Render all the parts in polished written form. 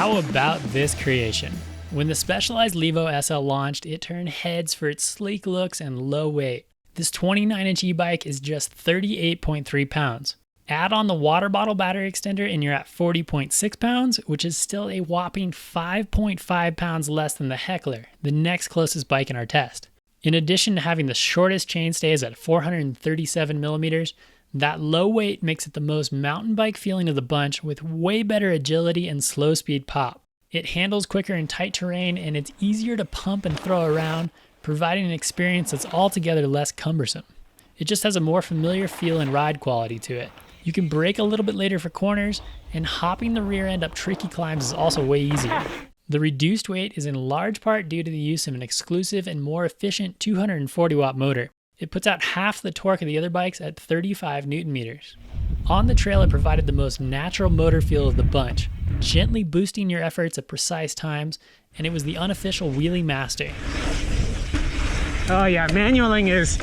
How about this creation? When the Specialized Levo SL launched, it turned heads for its sleek looks and low weight. This 29-inch e-bike is just 38.3 pounds. Add on the water bottle battery extender and you're at 40.6 pounds, which is still a whopping 5.5 pounds less than the Heckler, the next closest bike in our test. In addition to having the shortest chainstays at 437 millimeters, that low weight makes it the most mountain bike feeling of the bunch with way better agility and slow speed pop. It handles quicker in tight terrain and it's easier to pump and throw around, providing an experience that's altogether less cumbersome. It just has a more familiar feel and ride quality to it. You can brake a little bit later for corners, and hopping the rear end up tricky climbs is also way easier. The reduced weight is in large part due to the use of an exclusive and more efficient 240 watt motor. It puts out half the torque of the other bikes at 35 Newton meters. On the trail, it provided the most natural motor feel of the bunch, gently boosting your efforts at precise times, and it was the unofficial wheelie master. Oh yeah, manualing is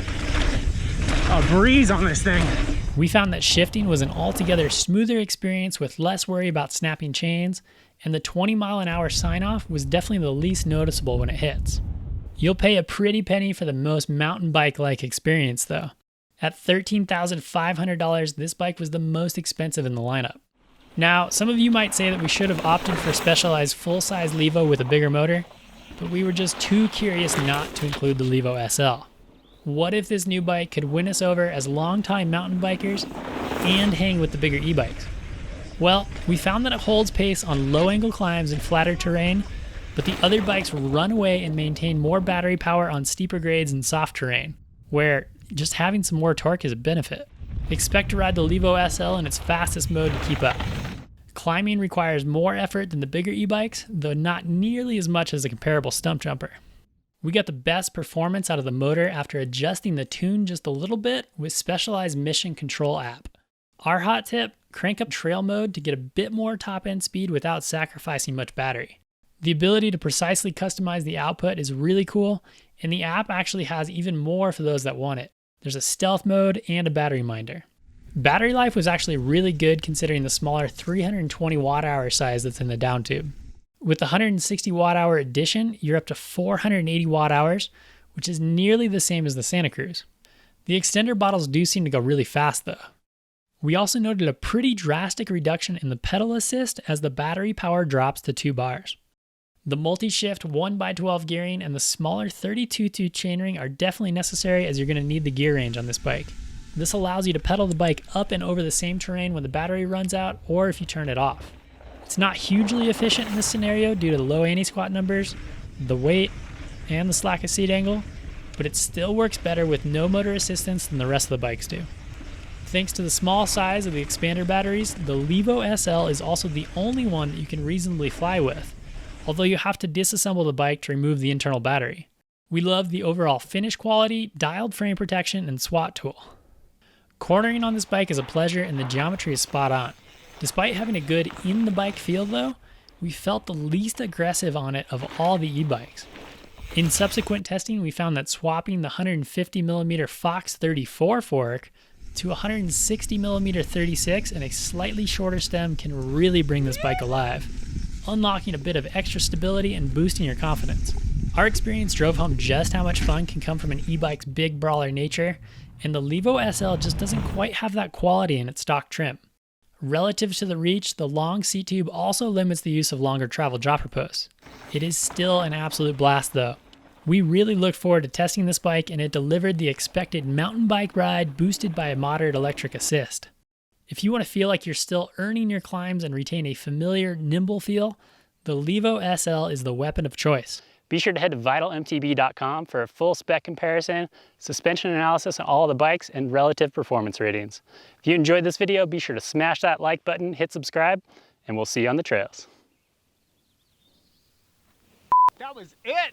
a breeze on this thing. We found that shifting was an altogether smoother experience with less worry about snapping chains, and the 20-mile-an-hour sign-off was definitely the least noticeable when it hits. You'll pay a pretty penny for the most mountain bike-like experience though. At $13,500, this bike was the most expensive in the lineup. Now, some of you might say that we should have opted for Specialized full-size Levo with a bigger motor, but we were just too curious not to include the Levo SL. What if this new bike could win us over as longtime mountain bikers and hang with the bigger e-bikes? Well, we found that it holds pace on low-angle climbs and flatter terrain, but the other bikes run away and maintain more battery power on steeper grades and soft terrain, where just having some more torque is a benefit. Expect to ride the Levo SL in its fastest mode to keep up. Climbing requires more effort than the bigger e-bikes, though not nearly as much as a comparable stump jumper. We got the best performance out of the motor after adjusting the tune just a little bit with Specialized Mission Control app. Our hot tip, crank up trail mode to get a bit more top-end speed without sacrificing much battery. The ability to precisely customize the output is really cool, and the app actually has even more for those that want it. There's a stealth mode and a battery minder. Battery life was actually really good considering the smaller 320 watt-hour size that's in the down tube. With the 160 watt-hour edition, you're up to 480 watt-hours, which is nearly the same as the Santa Cruz. The extender bottles do seem to go really fast though. We also noted a pretty drastic reduction in the pedal assist as the battery power drops to 2 bars. The multi-shift 1x12 gearing and the smaller 32-tooth chainring are definitely necessary as you're going to need the gear range on this bike. This allows you to pedal the bike up and over the same terrain when the battery runs out or if you turn it off. It's not hugely efficient in this scenario due to the low anti-squat numbers, the weight, and the slack of seat angle, but it still works better with no motor assistance than the rest of the bikes do. Thanks to the small size of the expander batteries, the Levo SL is also the only one that you can reasonably fly with, although you have to disassemble the bike to remove the internal battery. We love the overall finish quality, dialed frame protection, and SWAT tool. Cornering on this bike is a pleasure and the geometry is spot on. Despite having a good in-the-bike feel though, we felt the least aggressive on it of all the e-bikes. In subsequent testing, we found that swapping the 150mm Fox 34 fork to a 160mm 36 and a slightly shorter stem can really bring this bike alive, unlocking a bit of extra stability and boosting your confidence. Our experience drove home just how much fun can come from an e-bike's big brawler nature, and the Levo SL just doesn't quite have that quality in its stock trim. Relative to the reach, the long seat tube also limits the use of longer travel dropper posts. It is still an absolute blast though. We really looked forward to testing this bike and it delivered the expected mountain bike ride boosted by a moderate electric assist. If you want to feel like you're still earning your climbs and retain a familiar, nimble feel, the Levo SL is the weapon of choice. Be sure to head to vitalmtb.com for a full spec comparison, suspension analysis on all of the bikes, and relative performance ratings. If you enjoyed this video, be sure to smash that like button, hit subscribe, and we'll see you on the trails. That was it!